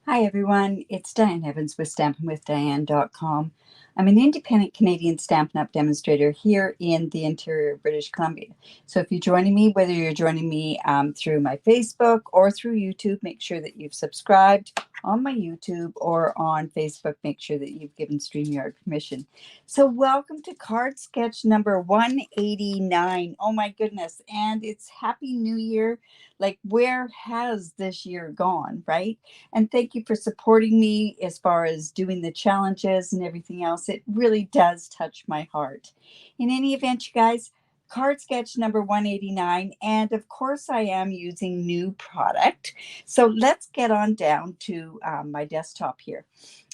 Hi everyone, it's Diane Evans with stampinwithdiane.com. I'm an independent Canadian Stampin' Up demonstrator here in the interior of British Columbia. So if you're joining me, whether you're joining me through my Facebook or through YouTube, make sure that you've subscribed on my YouTube or on Facebook. Make sure that you've given StreamYard permission. So welcome to card sketch number 189. Oh my goodness, and it's Happy New Year. Like, where has this year gone, right? And thank you for supporting me as far as doing the challenges and everything else. It really does touch my heart. In any event, you guys, card sketch number 189. And of course, I am using new product. So let's get on down to my desktop here.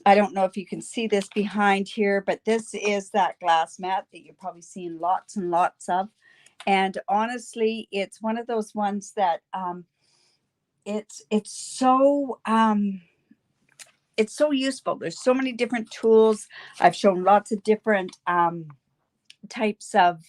I don't know if you can see this behind here, but this is that glass mat that you're probably seeing lots and lots of. And honestly, it's one of those ones that it's so useful. There's so many different tools. I've shown lots of different types of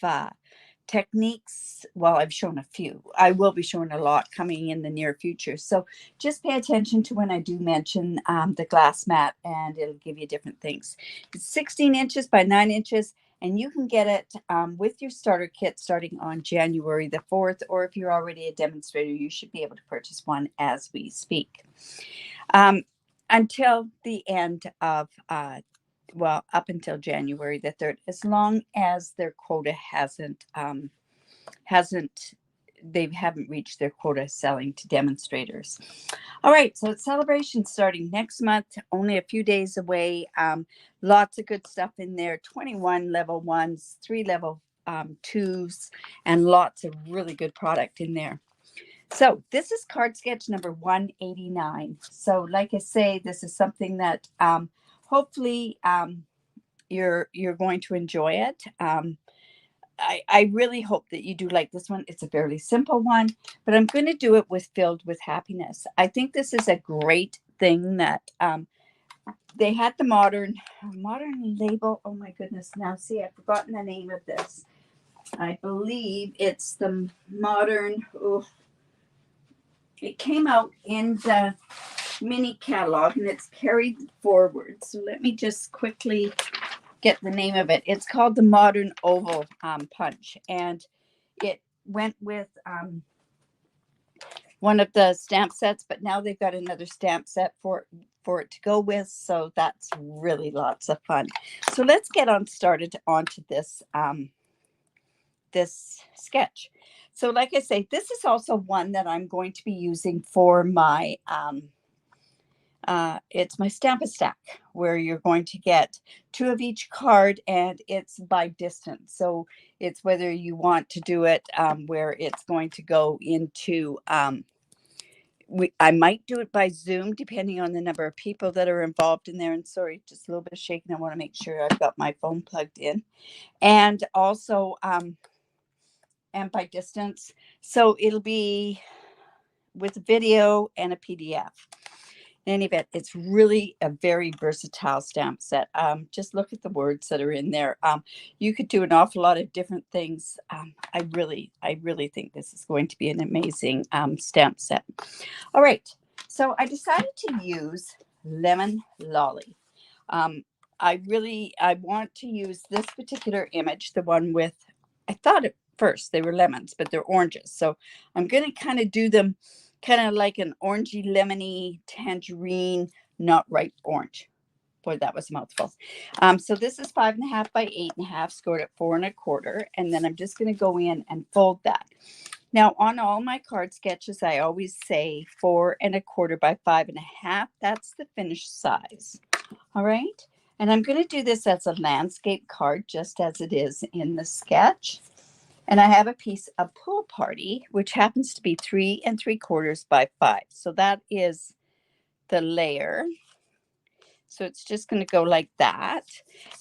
techniques. Well, I've shown a few. I will be showing a lot coming in the near future. So just pay attention to when I do mention the glass mat, and it'll give you different things. It's 16 inches by 9 inches. And you can get it with your starter kit starting on January the 4th, or if you're already a demonstrator, you should be able to purchase one as we speak. Until the end of, up until January the 3rd, as long as their quota they haven't reached their quota selling to demonstrators. All right, so it's celebration starting next month, only a few days away. Lots of good stuff in there, 21 level ones, 3 level twos, and lots of really good product in there. So this is card sketch number 189. So like I say, this is something that hopefully you're going to enjoy it. I really hope that you do like this one. It's a fairly simple one, but I'm going to do it filled with happiness. I think this is a great thing that they had the modern label. Oh my goodness. Now see, I've forgotten the name of this. I believe it's the modern. It came out in the mini catalog and it's carried forward. So let me just quickly get the name of it. It's called the Modern Oval Punch, and it went with one of the stamp sets, but now they've got another stamp set for it to go with, so that's really lots of fun. So let's get started onto this this sketch. So like I say, this is also one that I'm going to be using for my it's my Stamp-A-Stack, where you're going to get 2 of each card, and it's by distance. So it's whether you want to do it where it's going to go into, I might do it by Zoom, depending on the number of people that are involved in there. And sorry, just a little bit of shaking. I want to make sure I've got my phone plugged in. And also, and by distance. So it'll be with video and a PDF. In any event, it's really a very versatile stamp set. Just look at the words that are in there. You could do an awful lot of different things. I really think this is going to be an amazing stamp set. All right, so I decided to use Lemon Lolly. I want to use this particular image, the one with, I thought at first they were lemons, but they're oranges. So I'm going to kind of do them kind of like an orangey, lemony, tangerine, not ripe orange. Boy, that was a mouthful. So this is 5.5 by 8.5, scored at 4 1/4. And then I'm just going to go in and fold that. Now, on all my card sketches, I always say 4 1/4 by 5.5. That's the finished size. All right. And I'm going to do this as a landscape card, just as it is in the sketch. And I have a piece of Pool Party, which happens to be 3 3/4 by 5. So that is the layer. So it's just going to go like that.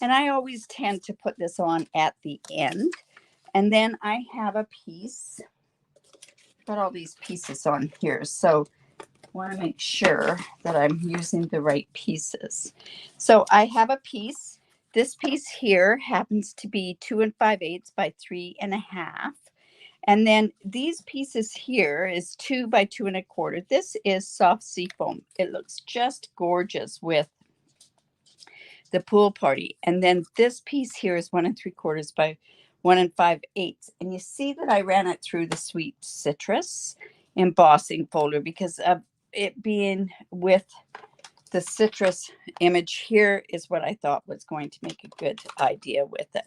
And I always tend to put this on at the end. And then I have a piece. Got all these pieces on here. So I want to make sure that I'm using the right pieces. So I have a piece. This piece here happens to be 2 5/8 by 3 1/2. And then these pieces here is 2 by 2 1/4. This is soft seafoam. It looks just gorgeous with the pool party. And then this piece here is 1 3/4 by 1 5/8. And you see that I ran it through the Sweet Citrus embossing folder because of it being with the citrus image here is what I thought was going to make a good idea with it.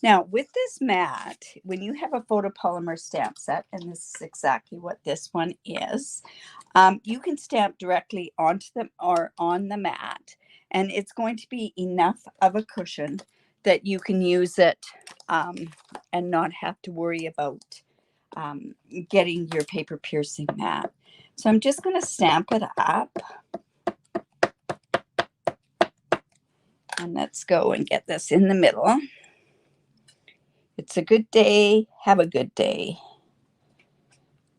Now, with this mat, when you have a photopolymer stamp set, and this is exactly what this one is, you can stamp directly onto them or on the mat, and it's going to be enough of a cushion that you can use it and not have to worry about getting your paper piercing mat. So I'm just going to stamp it up. And let's go and get this in the middle. It's a good day. Have a good day.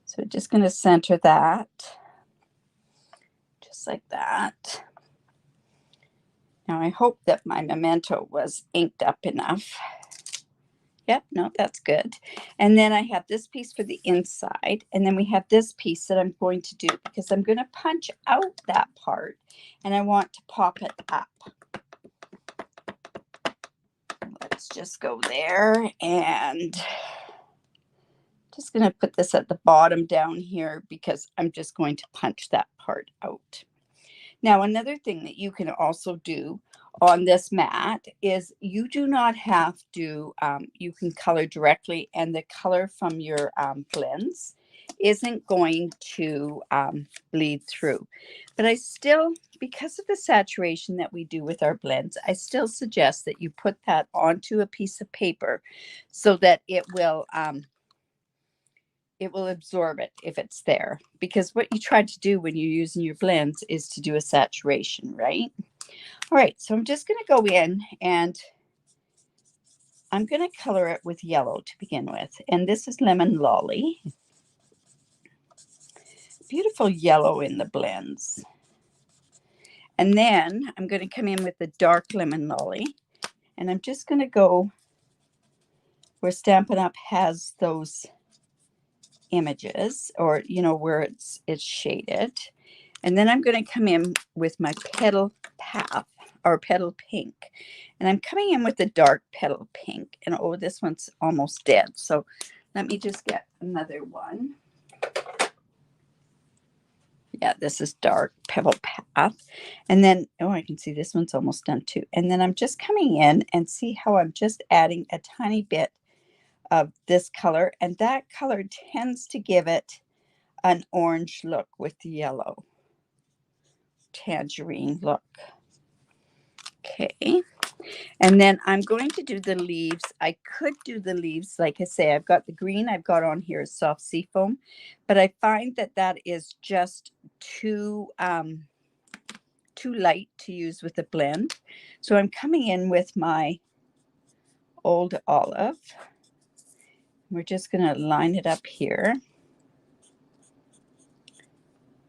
So just going to center that. Just like that. Now I hope that my memento was inked up enough. Yep, no, that's good. And then I have this piece for the inside. And then we have this piece that I'm going to do because I'm going to punch out that part. And I want to pop it up. Let's just go there and just going to put this at the bottom down here because I'm just going to punch that part out. Now, another thing that you can also do on this mat is you do not have to, you can color directly, and the color from your blends isn't going to bleed through. But I still, because of the saturation that we do with our blends, I still suggest that you put that onto a piece of paper so that it will absorb it if it's there. Because what you try to do when you're using your blends is to do a saturation, right? All right, so I'm just going to go in and I'm going to color it with yellow to begin with. And this is Lemon Lolly. Beautiful yellow in the blends. And then I'm going to come in with the dark Lemon Lolly. And I'm just going to go where Stampin' Up has those images, or, you know, where it's shaded. And then I'm going to come in with my Petal Path, or Petal Pink. And I'm coming in with the dark Petal Pink. And oh, this one's almost dead. So let me just get another one. Yeah, this is dark Petal Path. And then, oh, I can see this one's almost done too. And then I'm just coming in and see how I'm just adding a tiny bit of this color. And that color tends to give it an orange look with the yellow. Tangerine look. Okay. And then I'm going to do the leaves. I could do the leaves, like I say, I've got the green I've got on here is soft seafoam, but I find that that is just too light to use with a blend. So I'm coming in with my Old Olive. We're just going to line it up here.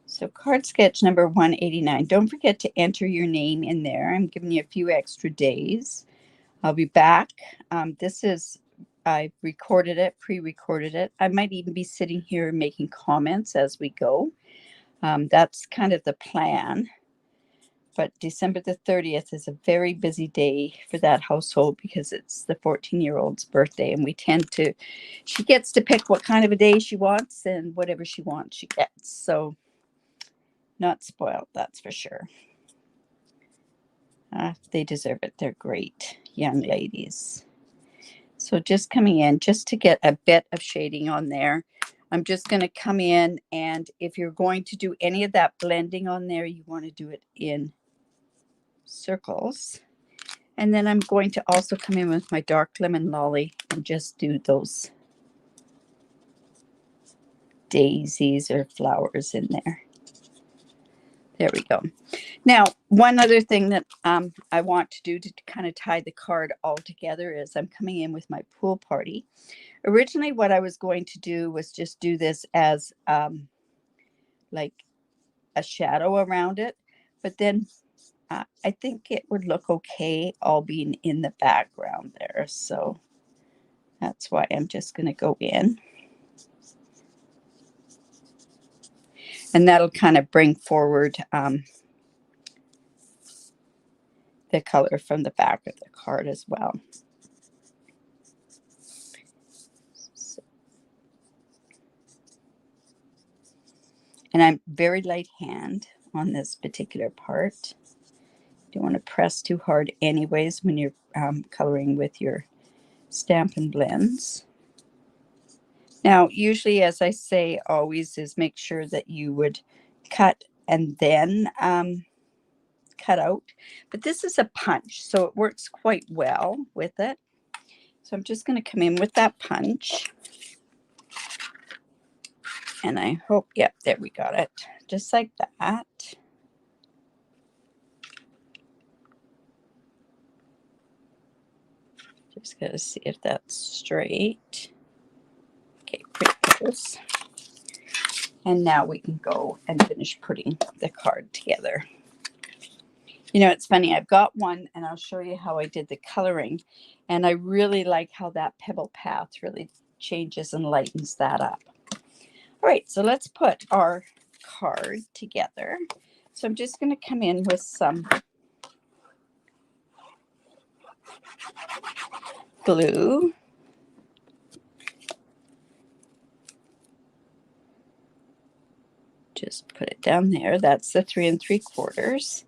So card sketch number 189. Don't forget to enter your name in there. I'm giving you a few extra days. I'll be back. This is, I recorded it, pre-recorded it. I might even be sitting here making comments as we go. That's kind of the plan. But December the 30th is a very busy day for that household because it's the 14-year-old's birthday. And we tend to, she gets to pick what kind of a day she wants, and whatever she wants, she gets. So not spoiled, that's for sure. They deserve it. They're great young ladies. So just coming in just to get a bit of shading on there. I'm just going to come in, and if you're going to do any of that blending on there, you want to do it in circles. And then I'm going to also come in with my dark Lemon Lolly and just do those daisies or flowers in there. There we go. Now, one other thing that I want to do to kind of tie the card all together is I'm coming in with my pool party. Originally, what I was going to do was just do this as like a shadow around it. But then I think it would look okay all being in the background there. So that's why I'm just going to go in. And that'll kind of bring forward the color from the back of the card as well. And I'm very light hand on this particular part. You don't want to press too hard anyways when you're coloring with your Stampin' Blends. Now, usually, as I say, always is make sure that you would cut and then cut out. But this is a punch, so it works quite well with it. So I'm just going to come in with that punch. And I hope, yep, there we got it. Just like that. Just got to see if that's straight. Okay, pretty close. And now we can go and finish putting the card together. You know, it's funny. I've got one, and I'll show you how I did the coloring. And I really like how that pebble path really changes and lightens that up. All right, so let's put our card together. So I'm just going to come in with some glue. Just put it down there. That's the 3 3/4.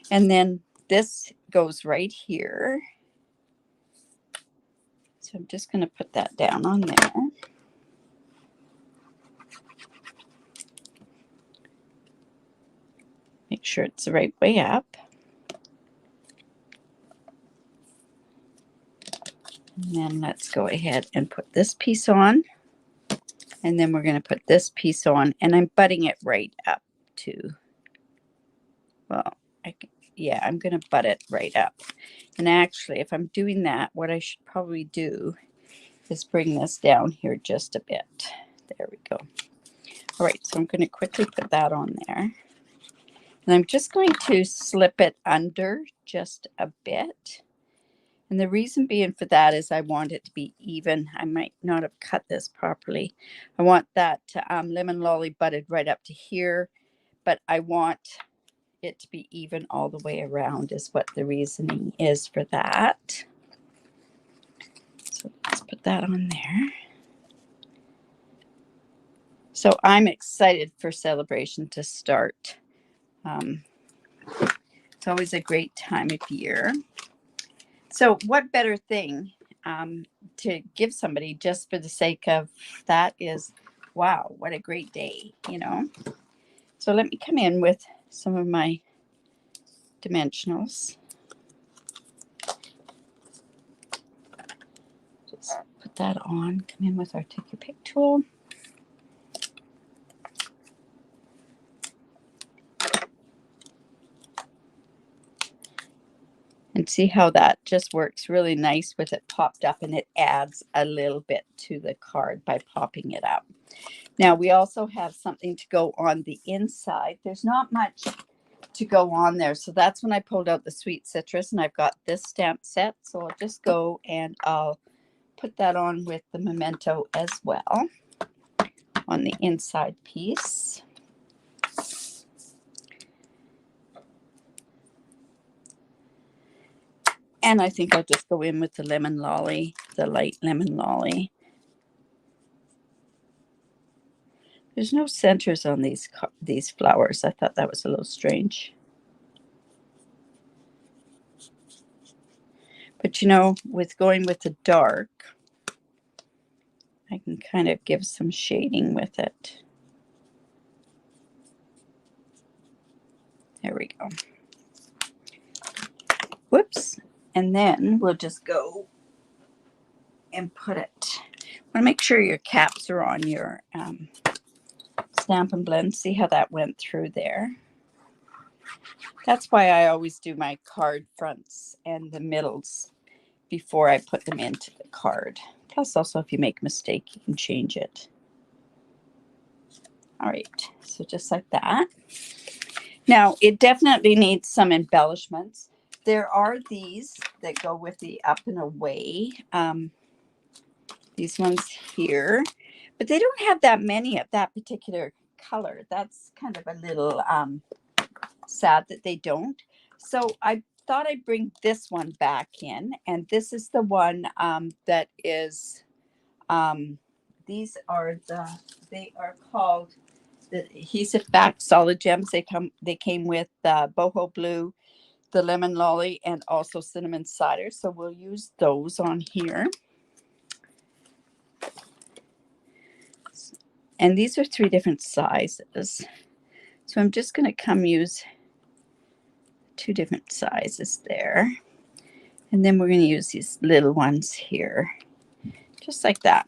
And then this goes right here. So I'm just going to put that down on there. Make sure it's the right way up. And then let's go ahead and put this piece on. And then we're going to put this piece on. And I'm butting it right up to, well, I'm going to butt it right up. And actually, if I'm doing that, what I should probably do is bring this down here just a bit. There we go. All right, so I'm going to quickly put that on there. And I'm just going to slip it under just a bit. And the reason being for that is I want it to be even. I might not have cut this properly. I want that lemon lolly butted right up to here, but I want it to be even all the way around is what the reasoning is for that. So let's put that on there. So I'm excited for celebration to start. It's always a great time of year. So what better thing to give somebody just for the sake of that is, wow, what a great day, you know. So let me come in with some of my dimensionals. Just put that on, come in with our take your pick tool. And see how that just works really nice with it popped up, and it adds a little bit to the card by popping it up. Now we also have something to go on the inside. There's not much to go on there. So that's when I pulled out the sweet citrus, and I've got this stamp set. So I'll just go and I'll put that on with the memento as well on the inside piece. And I think I'll just go in with the lemon lolly, the light lemon lolly. There's no centers on these flowers. I thought that was a little strange. But you know, with going with the dark, I can kind of give some shading with it. There we go. Whoops. And then we'll just go and put it. I want to make sure your caps are on your Stampin' Blend. See how that went through there. That's why I always do my card fronts and the middles before I put them into the card. Plus, also, if you make a mistake, you can change it. All right, so just like that. Now, it definitely needs some embellishments. There are these that go with the up and away. These ones here. But they don't have that many of that particular color. That's kind of a little sad that they don't. So I thought I'd bring this one back in, and this is the one that is, these are they are called the adhesive back solid gems. They came with boho blue, the lemon lolly, and also cinnamon cider. So we'll use those on here. And these are 3 different sizes. So I'm just going to come use 2 different sizes there. And then we're going to use these little ones here, just like that.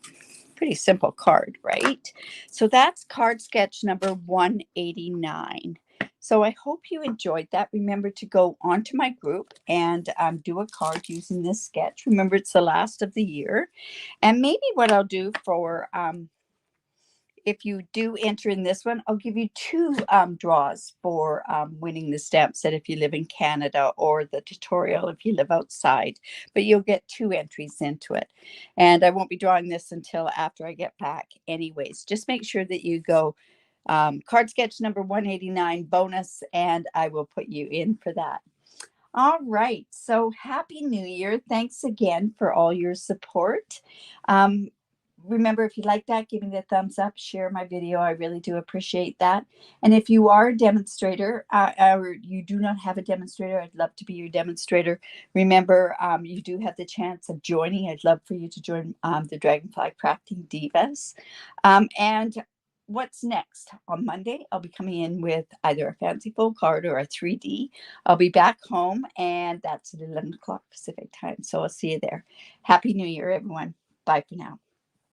Pretty simple card, right? So that's card sketch number 189. So I hope you enjoyed that. Remember to go onto my group and do a card using this sketch. Remember, it's the last of the year. And maybe what I'll do for if you do enter in this one, I'll give you 2 draws for winning the stamp set if you live in Canada, or the tutorial if you live outside. But you'll get 2 entries into it. And I won't be drawing this until after I get back anyways. Just make sure that you go card sketch number 189 bonus, and I will put you in for that. All right. So happy New Year. Thanks again for all your support. Remember, if you like that, give me the thumbs up, share my video. I really do appreciate that. And if you are a demonstrator or you do not have a demonstrator, I'd love to be your demonstrator. Remember, you do have the chance of joining. I'd love for you to join the Dragonfly Crafting Divas. And what's next? On Monday, I'll be coming in with either a fancy fold card or a 3D. I'll be back home, and that's at 11 o'clock Pacific time. So I'll see you there. Happy New Year, everyone. Bye for now.